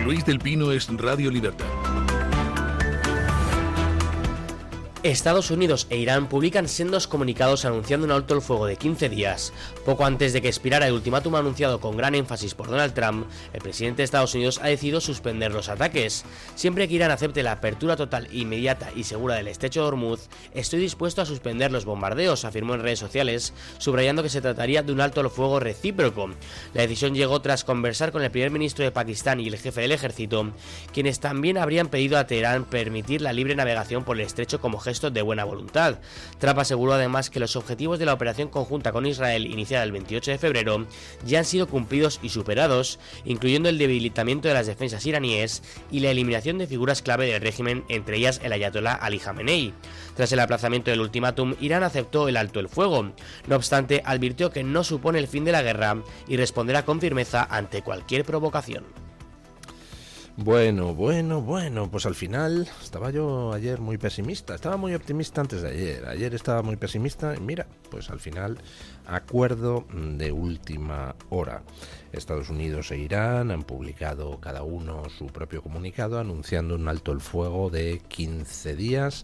Luis del Pino es Radio Libertad. Estados Unidos e Irán publican sendos comunicados anunciando un alto el fuego de 15 días. Poco antes de que expirara el ultimátum anunciado con gran énfasis por Donald Trump, el presidente de Estados Unidos ha decidido suspender los ataques. Siempre que Irán acepte la apertura total, inmediata y segura del estrecho de Hormuz, estoy dispuesto a suspender los bombardeos, afirmó en redes sociales, subrayando que se trataría de un alto el fuego recíproco. La decisión llegó tras conversar con el primer ministro de Pakistán y el jefe del ejército, quienes también habrían pedido a Teherán permitir la libre navegación por el estrecho como gesto de buena voluntad. Trump aseguró además que los objetivos de la operación conjunta con Israel iniciada el 28 de febrero ya han sido cumplidos y superados, incluyendo el debilitamiento de las defensas iraníes y la eliminación de figuras clave del régimen, entre ellas el ayatolá Ali Jamenei. Tras el aplazamiento del ultimátum, Irán aceptó el alto el fuego. No obstante, advirtió que no supone el fin de la guerra y responderá con firmeza ante cualquier provocación. Bueno, pues al final estaba yo ayer muy pesimista, estaba muy optimista antes de ayer estaba muy pesimista y mira, pues al final acuerdo de última hora. Estados Unidos e Irán han publicado cada uno su propio comunicado anunciando un alto el fuego de 15 días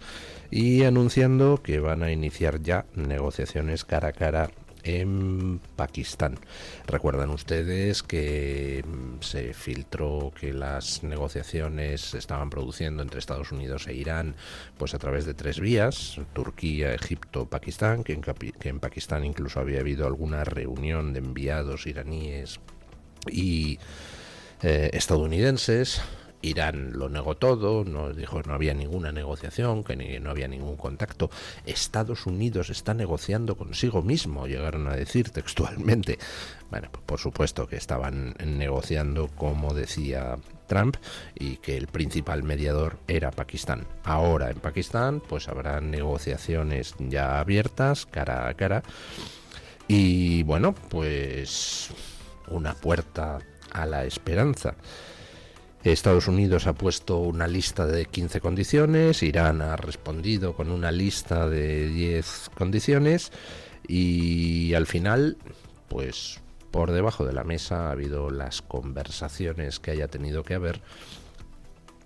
y anunciando que van a iniciar ya negociaciones cara a cara en Pakistán. Recuerdan ustedes que se filtró que las negociaciones se estaban produciendo entre Estados Unidos e Irán pues a través de 3 vías, Turquía, Egipto, Pakistán, que en Pakistán incluso había habido alguna reunión de enviados iraníes y estadounidenses. Irán lo negó todo, no dijo no había ninguna negociación, que no había ningún contacto. Estados Unidos está negociando consigo mismo, llegaron a decir textualmente. Bueno, pues por supuesto que estaban negociando, como decía Trump, y que el principal mediador era Pakistán. Ahora en Pakistán pues habrá negociaciones ya abiertas, cara a cara, y bueno, pues una puerta a la esperanza. Estados Unidos ha puesto una lista de 15 condiciones, Irán ha respondido con una lista de 10 condiciones y al final, pues por debajo de la mesa ha habido las conversaciones que haya tenido que haber,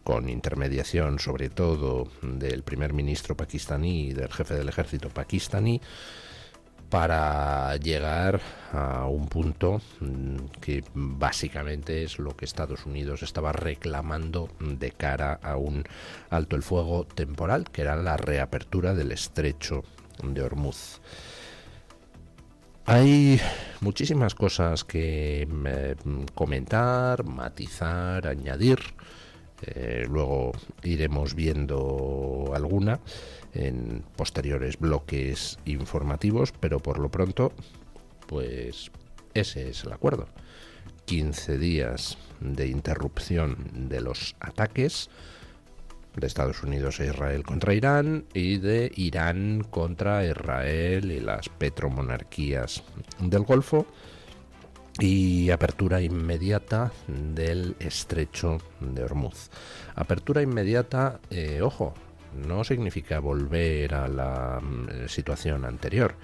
con intermediación sobre todo del primer ministro pakistaní y del jefe del ejército pakistaní, para llegar a un punto que básicamente es lo que Estados Unidos estaba reclamando de cara a un alto el fuego temporal, que era la reapertura del estrecho de Hormuz. Hay muchísimas cosas que comentar, matizar, añadir. Luego iremos viendo alguna en posteriores bloques informativos, pero por lo pronto, pues ese es el acuerdo. 15 días de interrupción de los ataques de Estados Unidos e Israel contra Irán y de Irán contra Israel y las petromonarquías del Golfo, y apertura inmediata del estrecho de Hormuz. Apertura inmediata, ojo, no significa volver a la situación anterior.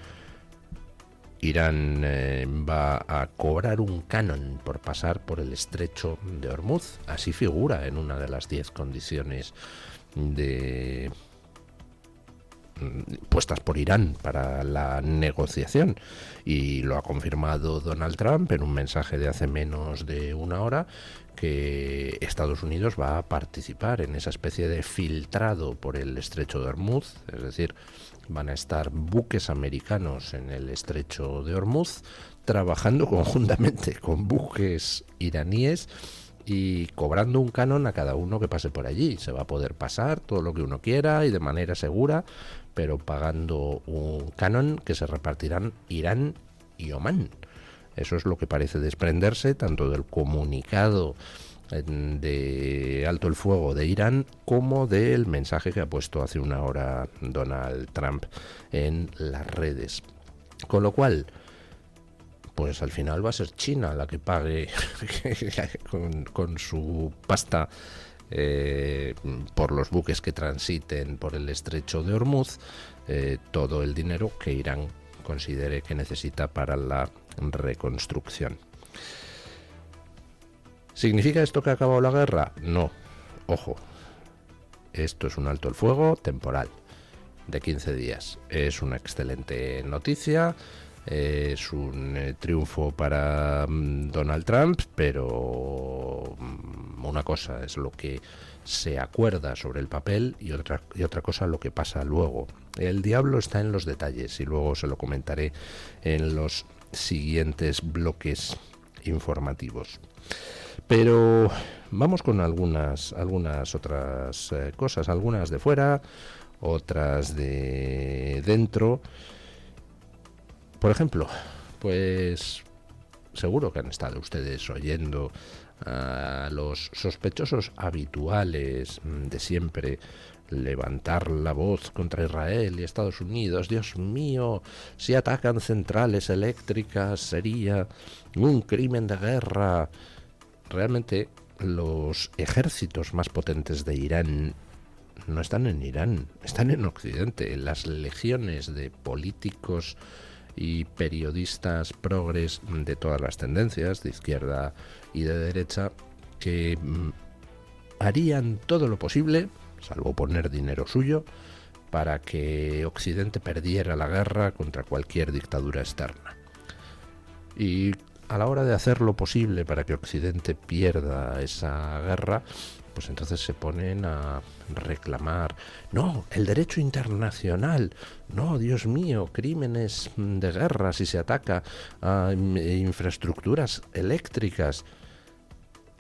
Irán va a cobrar un canon por pasar por el estrecho de Hormuz, así figura en una de las 10 condiciones puestas por Irán para la negociación, y lo ha confirmado Donald Trump en un mensaje de hace menos de una hora, que Estados Unidos va a participar en esa especie de filtrado por el estrecho de Hormuz, es decir, van a estar buques americanos en el estrecho de Hormuz trabajando conjuntamente con buques iraníes y cobrando un canon a cada uno que pase por allí. Se va a poder pasar todo lo que uno quiera y de manera segura, pero pagando un canon que se repartirán Irán y Omán. Eso es lo que parece desprenderse tanto del comunicado de alto el fuego de Irán como del mensaje que ha puesto hace una hora Donald Trump en las redes. Con lo cual, pues al final va a ser China la que pague con su pasta por los buques que transiten por el estrecho de Hormuz todo el dinero que Irán considere que necesita para la reconstrucción. ¿Significa esto que ha acabado la guerra? No. Ojo, esto es un alto el fuego temporal de 15 días. Es una excelente noticia, es un triunfo para Donald Trump, pero una cosa es lo que se acuerda sobre el papel y otra cosa lo que pasa luego. El diablo está en los detalles y luego se lo comentaré en los siguientes bloques informativos. Pero vamos con algunas otras cosas, algunas de fuera, otras de dentro. Por ejemplo, pues seguro que han estado ustedes oyendo a los sospechosos habituales de siempre levantar la voz contra Israel y Estados Unidos. Dios mío, si atacan centrales eléctricas sería un crimen de guerra. Realmente los ejércitos más potentes de Irán no están en Irán, están en Occidente. Las legiones de políticos y periodistas progres de todas las tendencias, de izquierda y de derecha, que harían todo lo posible, salvo poner dinero suyo, para que Occidente perdiera la guerra contra cualquier dictadura externa. Y a la hora de hacer lo posible para que Occidente pierda esa guerra, pues entonces se ponen a reclamar, no, el derecho internacional, no, Dios mío, crímenes de guerra si se ataca a infraestructuras eléctricas.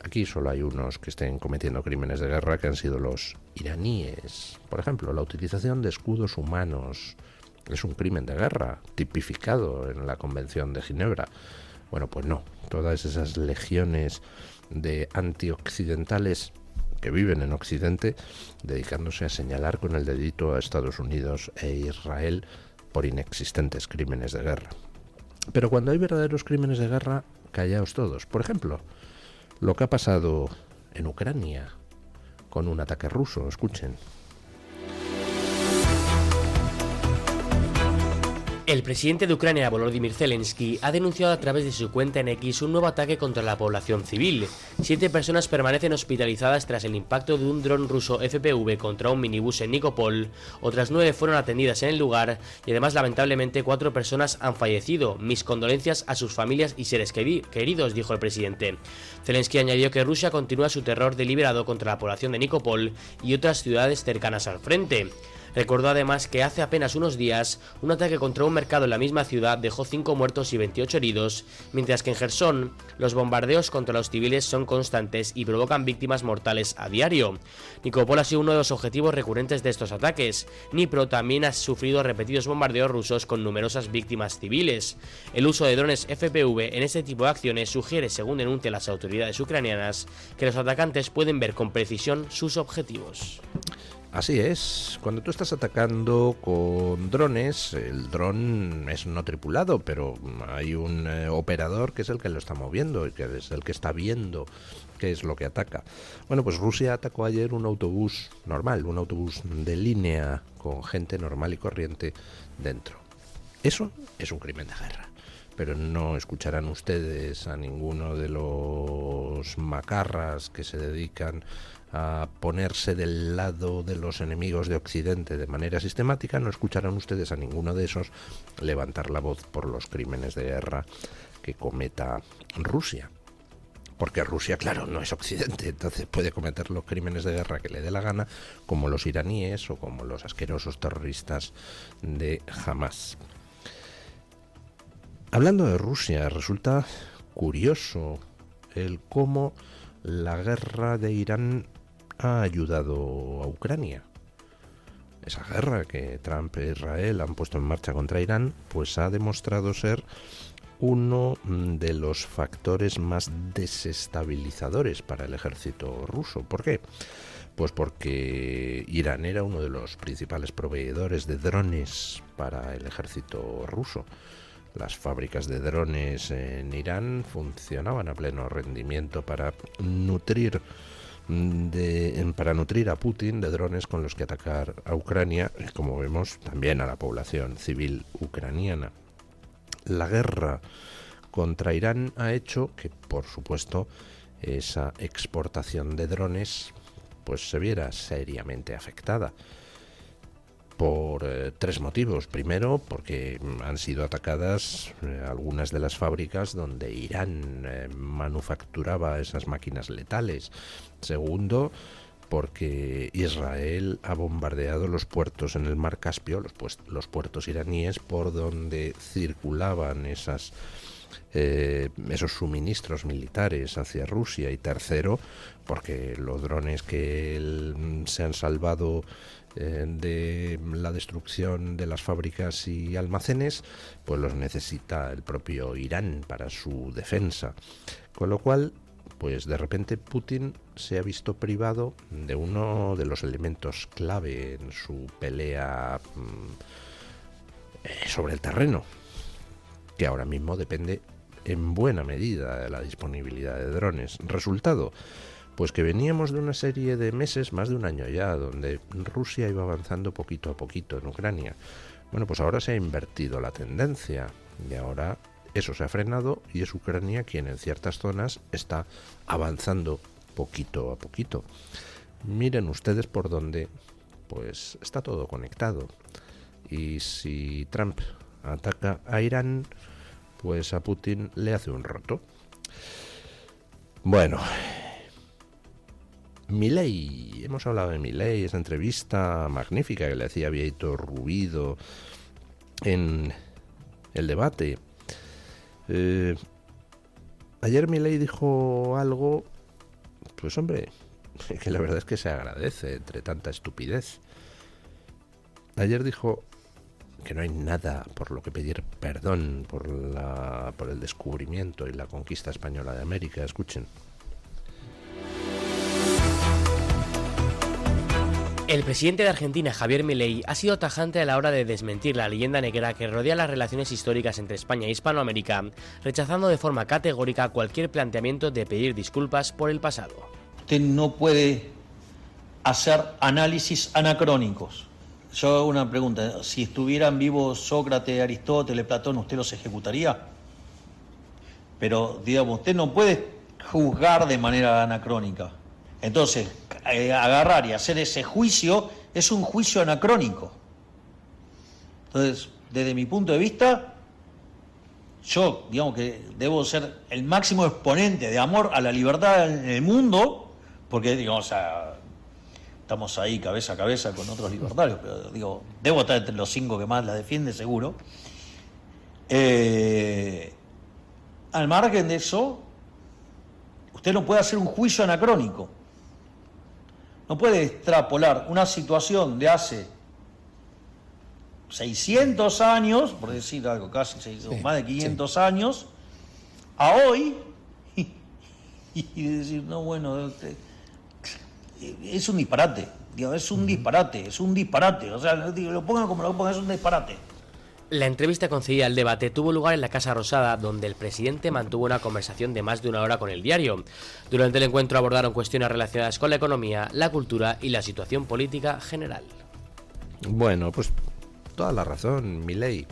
Aquí solo hay unos que estén cometiendo crímenes de guerra, que han sido los iraníes. Por ejemplo, la utilización de escudos humanos es un crimen de guerra, tipificado en la Convención de Ginebra. Bueno, pues no, todas esas legiones de antioccidentales que viven en Occidente, dedicándose a señalar con el dedito a Estados Unidos e Israel por inexistentes crímenes de guerra. Pero cuando hay verdaderos crímenes de guerra, callaos todos. Por ejemplo, lo que ha pasado en Ucrania con un ataque ruso, escuchen. El presidente de Ucrania, Volodymyr Zelensky, ha denunciado a través de su cuenta en X un nuevo ataque contra la población civil. 7 personas permanecen hospitalizadas tras el impacto de un dron ruso FPV contra un minibús en Nikopol. Otras 9 fueron atendidas en el lugar y además lamentablemente 4 personas han fallecido. Mis condolencias a sus familias y seres queridos, dijo el presidente. Zelensky añadió que Rusia continúa su terror deliberado contra la población de Nikopol y otras ciudades cercanas al frente. Recordó además que hace apenas unos días un ataque contra un mercado en la misma ciudad dejó 5 muertos y 28 heridos, mientras que en Jersón los bombardeos contra los civiles son constantes y provocan víctimas mortales a diario. Nikopol ha sido uno de los objetivos recurrentes de estos ataques. Dnipro también ha sufrido repetidos bombardeos rusos con numerosas víctimas civiles. El uso de drones FPV en este tipo de acciones sugiere, según denuncian las autoridades ucranianas, que los atacantes pueden ver con precisión sus objetivos. Así es, cuando tú estás atacando con drones, el dron es no tripulado, pero hay un operador que es el que lo está moviendo y que es el que está viendo qué es lo que ataca. Bueno, pues Rusia atacó ayer un autobús normal, un autobús de línea con gente normal y corriente dentro. Eso es un crimen de guerra. Pero no escucharán ustedes a ninguno de los macarras que se dedican a ponerse del lado de los enemigos de Occidente de manera sistemática, no escucharán ustedes a ninguno de esos levantar la voz por los crímenes de guerra que cometa Rusia. Porque Rusia, claro, no es Occidente, entonces puede cometer los crímenes de guerra que le dé la gana, como los iraníes o como los asquerosos terroristas de Hamas. Hablando de Rusia, resulta curioso el cómo la guerra de Irán ha ayudado a Ucrania. Esa guerra que Trump e Israel han puesto en marcha contra Irán, pues ha demostrado ser uno de los factores más desestabilizadores para el ejército ruso. ¿Por qué? Pues porque Irán era uno de los principales proveedores de drones para el ejército ruso. Las fábricas de drones en Irán funcionaban a pleno rendimiento para nutrir a Putin de drones con los que atacar a Ucrania y, como vemos, también a la población civil ucraniana. La guerra contra Irán ha hecho que, por supuesto, esa exportación de drones pues se viera seriamente afectada por tres motivos. Primero, porque han sido atacadas algunas de las fábricas donde Irán manufacturaba esas máquinas letales. Segundo, porque Israel ha bombardeado los puertos en el mar Caspio, los puertos iraníes por donde circulaban esos suministros militares hacia Rusia. Y tercero, porque los drones que se han salvado de la destrucción de las fábricas y almacenes, pues los necesita el propio Irán para su defensa. Con lo cual, pues de repente Putin se ha visto privado de uno de los elementos clave en su pelea sobre el terreno, que ahora mismo depende en buena medida de la disponibilidad de drones. Resultado, pues que veníamos de una serie de meses, más de un año ya, donde Rusia iba avanzando poquito a poquito en Ucrania. Bueno, pues ahora se ha invertido la tendencia y ahora eso se ha frenado y es Ucrania quien en ciertas zonas está avanzando poquito a poquito. Miren ustedes por dónde, pues está todo conectado. Y si Trump ataca a Irán, pues a Putin le hace un roto. Bueno, Milei, hemos hablado de Milei, esa entrevista magnífica que le hacía Vieito Rubido en el debate. Ayer Milei dijo algo, pues hombre, que la verdad es que se agradece entre tanta estupidez. Ayer dijo que no hay nada por lo que pedir perdón por el descubrimiento y la conquista española de América. Escuchen. El presidente de Argentina, Javier Milei, ha sido tajante a la hora de desmentir la leyenda negra que rodea las relaciones históricas entre España e Hispanoamérica, rechazando de forma categórica cualquier planteamiento de pedir disculpas por el pasado. Usted no puede hacer análisis anacrónicos. Yo hago una pregunta, si estuvieran vivos Sócrates, Aristóteles, Platón, ¿usted los ejecutaría? Pero, digamos, usted no puede juzgar de manera anacrónica. Entonces, agarrar y hacer ese juicio es un juicio anacrónico. Entonces, desde mi punto de vista, yo, digamos que debo ser el máximo exponente de amor a la libertad en el mundo, porque, digamos, o sea, estamos ahí cabeza a cabeza con otros libertarios, pero digo, debo estar entre los 5 que más la defiende, seguro. Al margen de eso, usted no puede hacer un juicio anacrónico. No puede extrapolar una situación de hace 600 años, por decir algo, casi 600, más de 500 años, a hoy, y decir, no, bueno, es un disparate, digo, es un disparate, o sea, lo pongan como lo pongan, es un disparate. La entrevista concedida al debate tuvo lugar en la Casa Rosada, donde el presidente mantuvo una conversación de más de una hora con el diario. Durante el encuentro abordaron cuestiones relacionadas con la economía, la cultura y la situación política general. Bueno, pues toda la razón, Milei.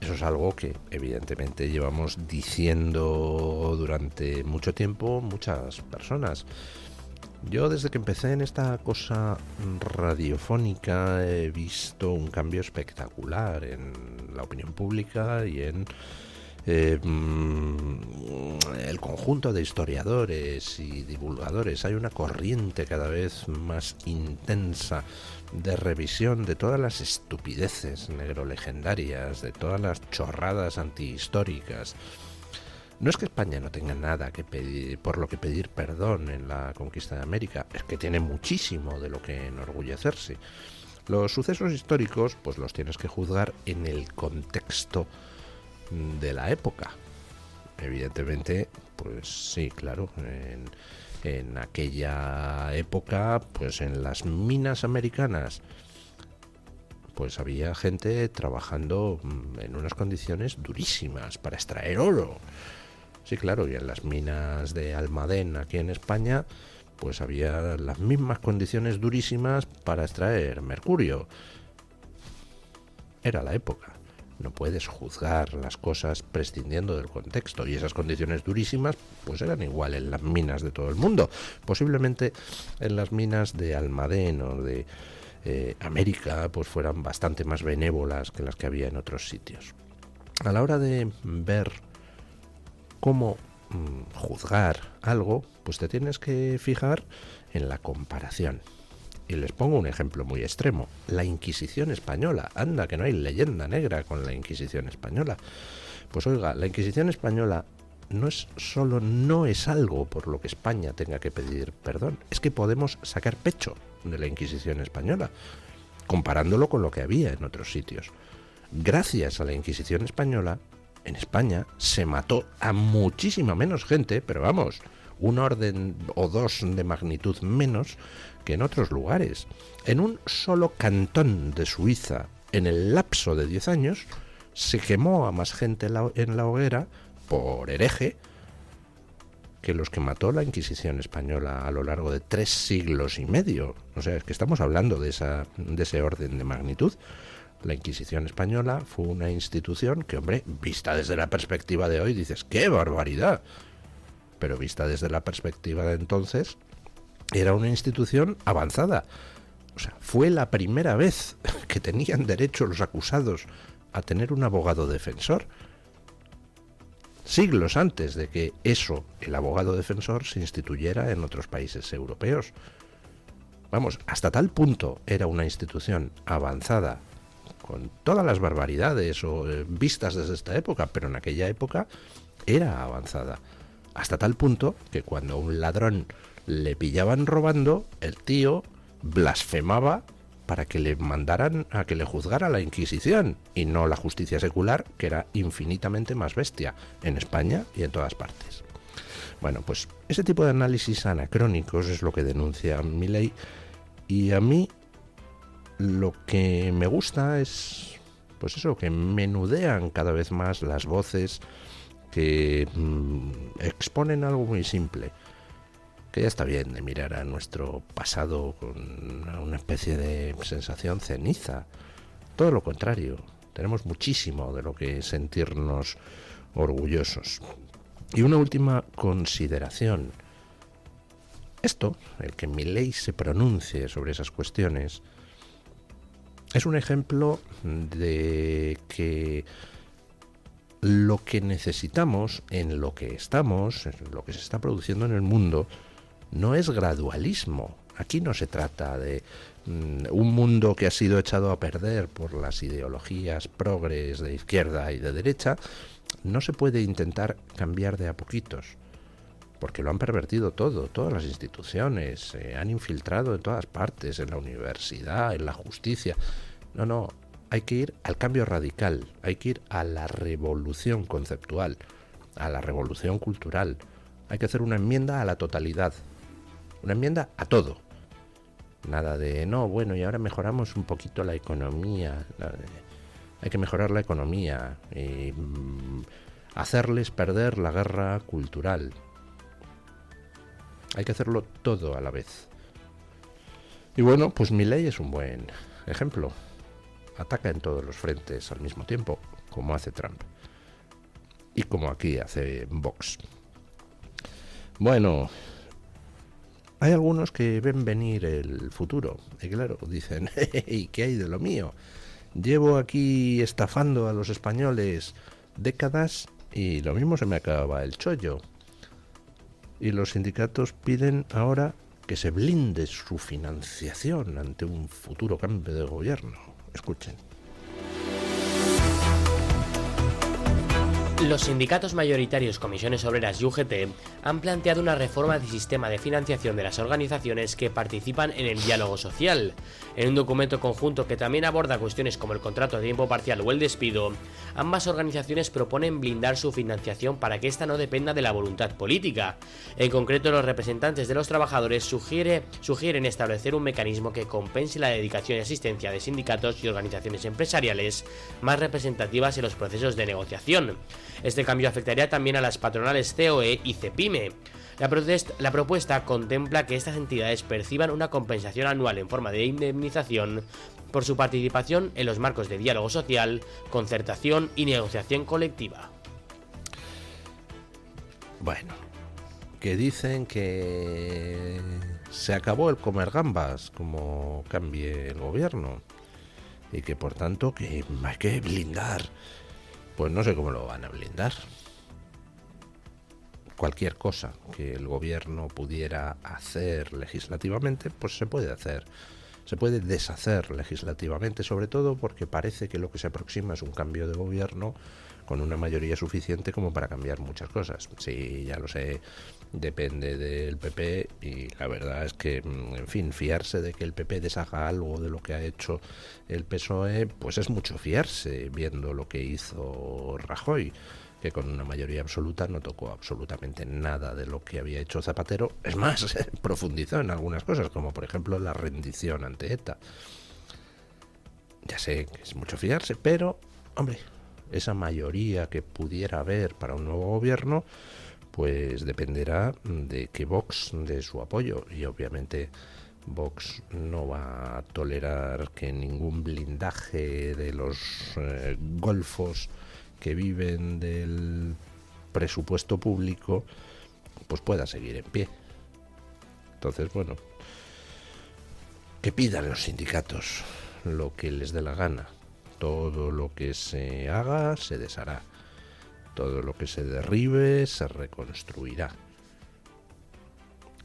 Eso es algo que evidentemente llevamos diciendo durante mucho tiempo muchas personas. Yo desde que empecé en esta cosa radiofónica he visto un cambio espectacular en la opinión pública y en el conjunto de historiadores y divulgadores. Hay una corriente cada vez más intensa de revisión de todas las estupideces negrolegendarias, de todas las chorradas antihistóricas. No es que España no tenga nada que pedir, por lo que pedir perdón en la conquista de América, es que tiene muchísimo de lo que enorgullecerse. Los sucesos históricos, pues los tienes que juzgar en el contexto de la época. Evidentemente, pues sí, claro, en aquella época, pues en las minas americanas, pues había gente trabajando en unas condiciones durísimas para extraer oro. Sí, claro, y en las minas de Almadén, aquí en España, pues había las mismas condiciones durísimas para extraer mercurio. Era la época. No puedes juzgar las cosas prescindiendo del contexto, y esas condiciones durísimas pues eran igual en las minas de todo el mundo. Posiblemente en las minas de Almadén o de América pues fueran bastante más benévolas que las que había en otros sitios. A la hora de ver cómo juzgar algo, pues te tienes que fijar en la comparación. Y les pongo un ejemplo muy extremo: la Inquisición española. Anda, que no hay leyenda negra con la Inquisición española. Pues oiga, la Inquisición española no es algo por lo que España tenga que pedir perdón. Es que podemos sacar pecho de la Inquisición española, comparándolo con lo que había en otros sitios. Gracias a la Inquisición española, en España se mató a muchísima menos gente, pero vamos, un orden o dos de magnitud menos que en otros lugares. En un solo cantón de Suiza, en el lapso de 10 años, se quemó a más gente en la hoguera por hereje que los que mató la Inquisición española a lo largo de 3 siglos y medio. O sea, es que estamos hablando de ese orden de magnitud. La Inquisición española fue una institución que, hombre, vista desde la perspectiva de hoy, dices, ¡qué barbaridad! Pero vista desde la perspectiva de entonces, era una institución avanzada. O sea, fue la primera vez que tenían derecho los acusados a tener un abogado defensor. Siglos antes de que el abogado defensor, se instituyera en otros países europeos. Vamos, hasta tal punto era una institución avanzada, con todas las barbaridades vistas desde esta época, pero en aquella época era avanzada. Hasta tal punto que cuando a un ladrón le pillaban robando, el tío blasfemaba para que le mandaran a que le juzgara la Inquisición y no la justicia secular, que era infinitamente más bestia en España y en todas partes. Bueno, pues ese tipo de análisis anacrónicos es lo que denuncia Milei, y a mí lo que me gusta es, pues eso, que menudean cada vez más las voces que exponen algo muy simple, que ya está bien de mirar a nuestro pasado con una especie de sensación ceniza. Todo lo contrario, tenemos muchísimo de lo que sentirnos orgullosos. Y una última consideración. Esto, el que Milei se pronuncie sobre esas cuestiones, es un ejemplo de que lo que necesitamos, en lo que estamos, en lo que se está produciendo en el mundo, no es gradualismo. Aquí no se trata de un mundo que ha sido echado a perder por las ideologías progres de izquierda y de derecha. No se puede intentar cambiar de a poquitos, porque lo han pervertido todo. Todas las instituciones se han infiltrado en todas partes, en la universidad, en la justicia. No, hay que ir al cambio radical, hay que ir a la revolución conceptual, a la revolución cultural. Hay que hacer una enmienda a la totalidad, una enmienda a todo. Nada de, no, bueno, y ahora mejoramos un poquito la economía. Hay que mejorar la economía, hacerles perder la guerra cultural. Hay que hacerlo todo a la vez. Y bueno, pues Milei es un buen ejemplo. Ataca en todos los frentes al mismo tiempo, como hace Trump. Y como aquí hace Vox. Bueno, hay algunos que ven venir el futuro. Y claro, dicen, ¿y qué hay de lo mío? Llevo aquí estafando a los españoles décadas y lo mismo se me acaba el chollo. Y los sindicatos piden ahora que se blinde su financiación ante un futuro cambio de gobierno. Escuchen. Los sindicatos mayoritarios Comisiones Obreras y UGT han planteado una reforma del sistema de financiación de las organizaciones que participan en el diálogo social. En un documento conjunto que también aborda cuestiones como el contrato de tiempo parcial o el despido, ambas organizaciones proponen blindar su financiación para que ésta no dependa de la voluntad política. En concreto, los representantes de los trabajadores sugieren establecer un mecanismo que compense la dedicación y asistencia de sindicatos y organizaciones empresariales más representativas en los procesos de negociación. Este cambio afectaría también a las patronales COE y CEPIME. La propuesta contempla que estas entidades perciban una compensación anual en forma de indemnización por su participación en los marcos de diálogo social, concertación y negociación colectiva. Bueno, que dicen que se acabó el comer gambas como cambie el gobierno y que por tanto que hay que blindar. Pues no sé cómo lo van a blindar. Cualquier cosa que el gobierno pudiera hacer legislativamente, pues se puede hacer. Se puede deshacer legislativamente, sobre todo porque parece que lo que se aproxima es un cambio de gobierno con una mayoría suficiente como para cambiar muchas cosas. Sí, ya lo sé, depende del PP y la verdad es que, en fin, fiarse de que el PP deshaga algo de lo que ha hecho el PSOE, pues es mucho fiarse viendo lo que hizo Rajoy, que con una mayoría absoluta no tocó absolutamente nada de lo que había hecho Zapatero. Es más, profundizó en algunas cosas, como por ejemplo la rendición ante ETA. Ya sé que es mucho fiarse, pero, hombre, esa mayoría que pudiera haber para un nuevo gobierno, pues dependerá de que Vox dé su apoyo. Y obviamente Vox no va a tolerar que ningún blindaje de los golfos que viven del presupuesto público pues pueda seguir en pie. Entonces, bueno, que pidan los sindicatos lo que les dé la gana. Todo lo que se haga se deshará. Todo lo que se derribe se reconstruirá.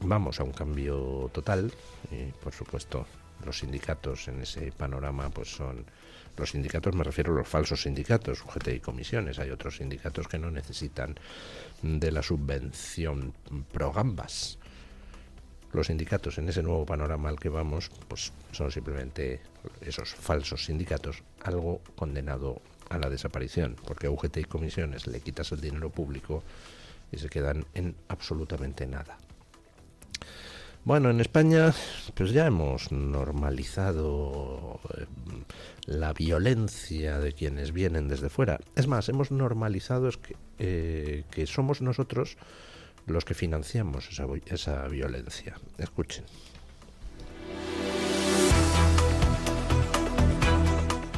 Vamos a un cambio total y, por supuesto, los sindicatos en ese panorama pues son... Los sindicatos, me refiero a los falsos sindicatos, UGT y comisiones. Hay otros sindicatos que no necesitan de la subvención pro gambas. Los sindicatos en ese nuevo panorama al que vamos, pues son simplemente esos falsos sindicatos, algo condenado a la desaparición, porque a UGT y comisiones le quitas el dinero público y se quedan en absolutamente nada. Bueno, en España pues ya hemos normalizado la violencia de quienes vienen desde fuera. Es más, hemos normalizado que somos nosotros los que financiamos esa violencia. Escuchen.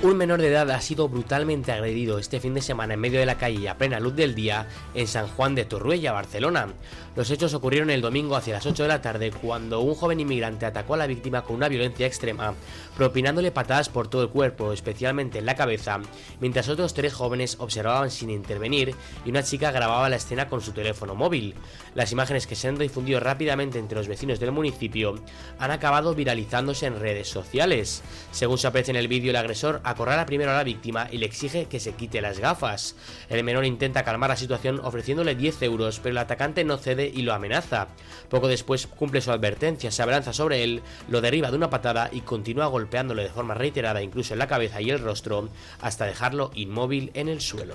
Un menor de edad ha sido brutalmente agredido este fin de semana en medio de la calle y a plena luz del día en San Juan de Torruella, Barcelona. Los hechos ocurrieron el domingo hacia las 8 de la tarde cuando un joven inmigrante atacó a la víctima con una violencia extrema, propinándole patadas por todo el cuerpo, especialmente en la cabeza, mientras otros 3 jóvenes observaban sin intervenir y una chica grababa la escena con su teléfono móvil. Las imágenes que se han difundido rápidamente entre los vecinos del municipio han acabado viralizándose en redes sociales. Según se aprecia en el vídeo, el agresor acorrala primero a la víctima y le exige que se quite las gafas. El menor intenta calmar la situación ofreciéndole 10 euros, pero el atacante no cede y lo amenaza. Poco después cumple su advertencia, se abalanza sobre él, lo derriba de una patada y continúa golpeándole de forma reiterada, incluso en la cabeza y el rostro, hasta dejarlo inmóvil en el suelo.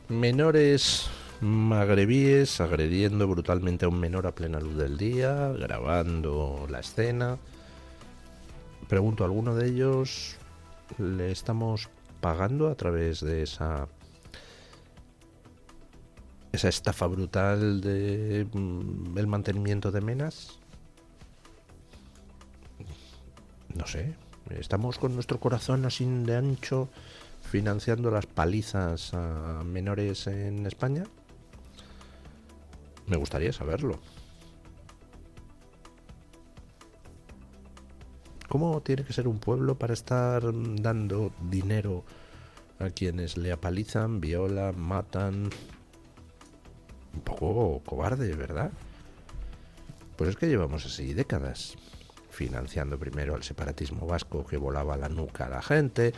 Menores magrebíes agrediendo brutalmente a un menor a plena luz del día, grabando la escena. Pregunto, ¿a alguno de ellos le estamos pagando a través de esa estafa brutal de el mantenimiento de menas? No sé, estamos con nuestro corazón así de ancho financiando las palizas a menores en España. Me gustaría saberlo. ¿Cómo tiene que ser un pueblo para estar dando dinero a quienes le apalizan, violan, matan? Un poco cobarde, ¿verdad? Pues es que llevamos así décadas, financiando primero al separatismo vasco que volaba la nuca a la gente,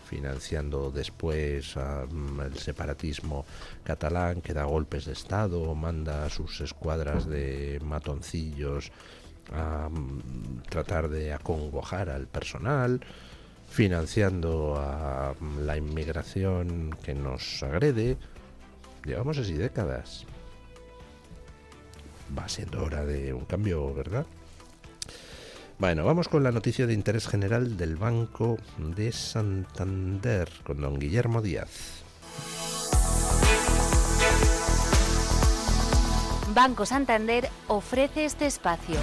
financiando después al separatismo catalán que da golpes de estado, manda a sus escuadras de matoncillos a tratar de acongojar al personal, financiando a la inmigración que nos agrede. Llevamos así décadas. Va siendo hora de un cambio, ¿verdad? Bueno, vamos con la noticia de interés general del Banco de Santander con don Guillermo Díaz. Banco Santander ofrece este espacio.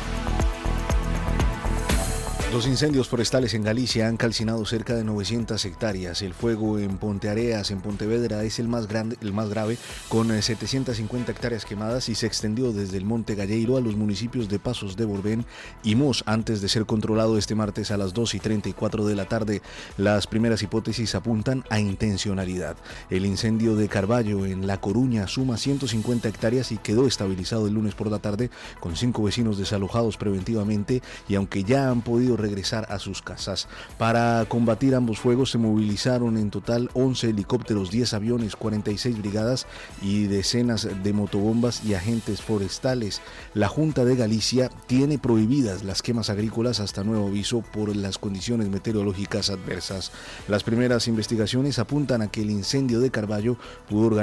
Los incendios forestales en Galicia han calcinado cerca de 900 hectáreas. El fuego en Ponteareas, en Pontevedra, es el más grave, con 750 hectáreas quemadas, y se extendió desde el Monte Galleiro a los municipios de Pasos de Borbén y Mos, antes de ser controlado este martes a las 2:34 de la tarde. Las primeras hipótesis apuntan a intencionalidad. El incendio de Carballo, en La Coruña, suma 150 hectáreas y quedó estabilizado el lunes por la tarde, con 5 vecinos desalojados preventivamente, y aunque ya han podido regresar a sus casas. Para combatir ambos fuegos se movilizaron en total 11 helicópteros, 10 aviones, 46 brigadas y decenas de motobombas y agentes forestales. La Junta de Galicia tiene prohibidas las quemas agrícolas hasta nuevo aviso por las condiciones meteorológicas adversas. Las primeras investigaciones apuntan a que el incendio de Carballo pudo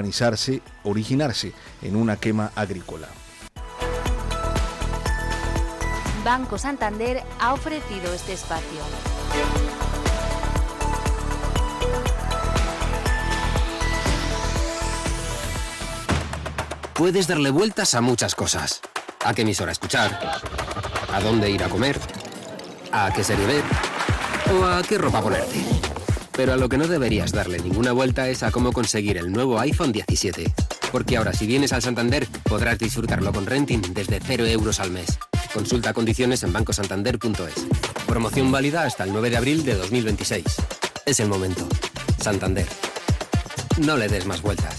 originarse en una quema agrícola. Banco Santander ha ofrecido este espacio. Puedes darle vueltas a muchas cosas. A qué emisora escuchar, a dónde ir a comer, a qué serie ver o a qué ropa ponerte. Pero a lo que no deberías darle ninguna vuelta es a cómo conseguir el nuevo iPhone 17. Porque ahora, si vienes al Santander, podrás disfrutarlo con renting desde 0 euros al mes. Consulta condiciones en bancosantander.es. Promoción válida hasta el 9 de abril de 2026. Es el momento. Santander. No le des más vueltas.